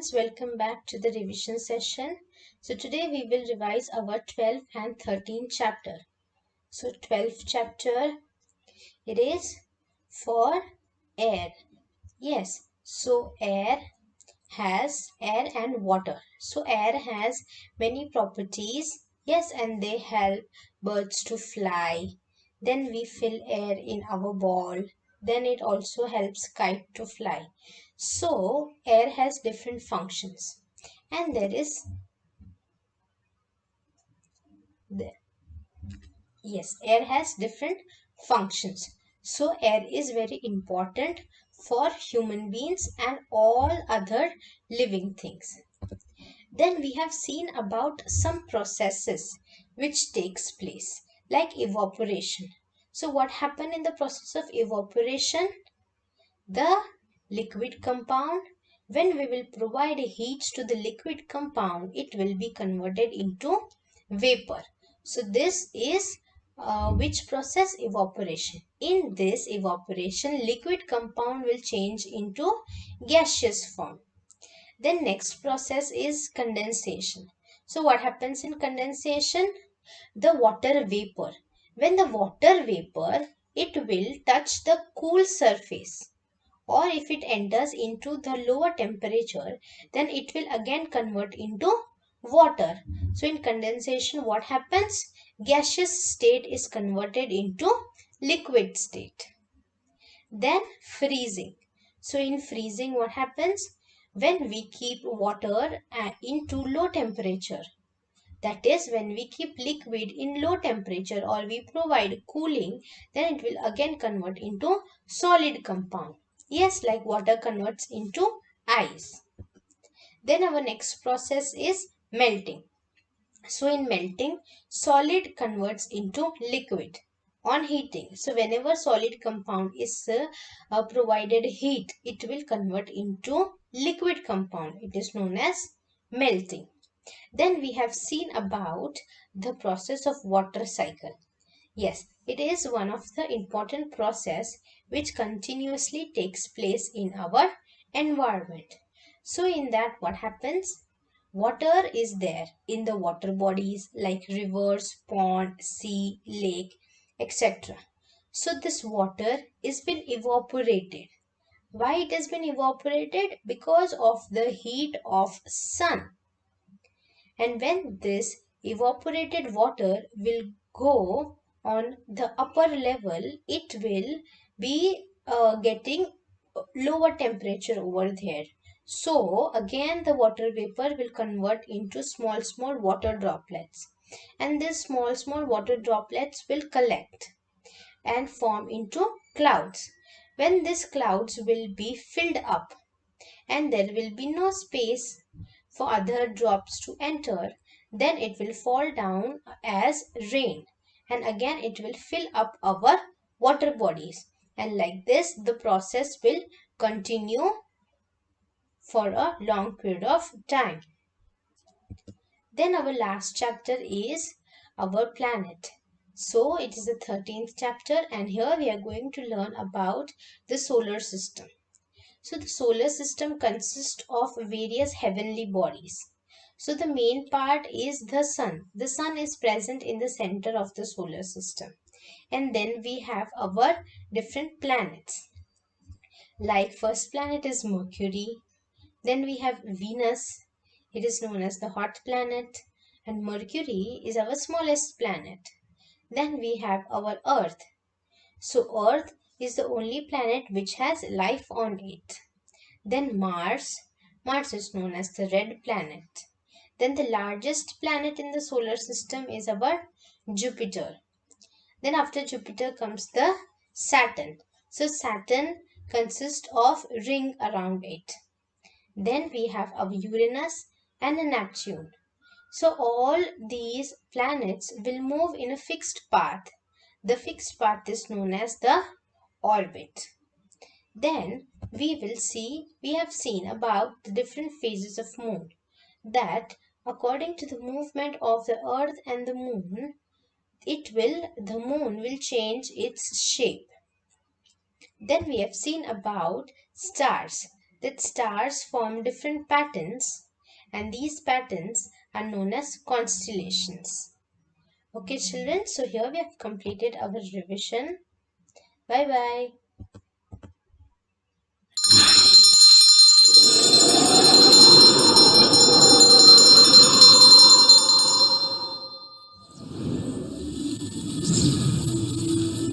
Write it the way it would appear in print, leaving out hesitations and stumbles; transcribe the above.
students, welcome back to the revision session. So today we will revise our 12th and 13th chapter. So 12th chapter, it is for air. Yes, so air and water. So air has many properties. Yes, and they help birds to fly. Then we fill air in our ball. Then it also helps kite to fly. So air has different functions. And there is the yes, air has different functions. So air is very important for human beings and all other living things. Then we have seen about some processes which takes place like evaporation. So what happened in the process of evaporation? The liquid compound, when we will provide heat to the liquid compound, it will be converted into vapor. So this is which process? Evaporation. In this evaporation, liquid compound will change into gaseous form. Then next process is condensation. So what happens in condensation? The water vapor. When the water vapor, it will touch the cool surface, or if it enters into the lower temperature, then it will again convert into water. So in condensation, what happens? Gaseous state is converted into liquid state. Then freezing. So in freezing, what happens? When we keep water into low temperature, that is when we keep liquid in low temperature or we provide cooling, then it will again convert into solid compound. Yes, like water converts into ice. Then our next process is melting. So in melting, solid converts into liquid on heating. So whenever solid compound is provided heat, it will convert into liquid compound. It is known as melting. Then we have seen about the process of water cycle. Yes, it is one of the important process which continuously takes place in our environment. So in that what happens? Water is there in the water bodies like rivers, pond, sea, lake, etc. So this water is been evaporated. Why it has been evaporated? Because of the heat of sun. And when this evaporated water will go on the upper level, it will be getting lower temperature over there. So again the water vapor will convert into small water droplets, and these small water droplets will collect and form into clouds. When these clouds will be filled up and there will be no space for other drops to enter, then it will fall down as rain, and again it will fill up our water bodies, and like this the process will continue for a long period of time. Then our last chapter is our planet. So it is the 13th chapter, and here we are going to learn about the solar system. So the solar system consists of various heavenly bodies. So the main part is the sun. The sun is present in the center of the solar system. And then we have our different planets. Like first planet is Mercury. Then we have Venus. It is known as the hot planet. And Mercury is our smallest planet. Then we have our Earth. So Earth is the only planet which has life on it. Then Mars. Mars is known as the red planet. Then the largest planet in the solar system is our Jupiter. Then after Jupiter comes the Saturn. So Saturn consists of ring around it. Then we have our Uranus and Neptune. So all these planets will move in a fixed path. The fixed path is known as the orbit. Then we have seen about the different phases of moon, that according to the movement of the earth and the moon, the moon will change its shape. Then we have seen about stars. that stars form different patterns, and these patterns are known as constellations. Okay, children, so here we have completed our revision. Bye bye.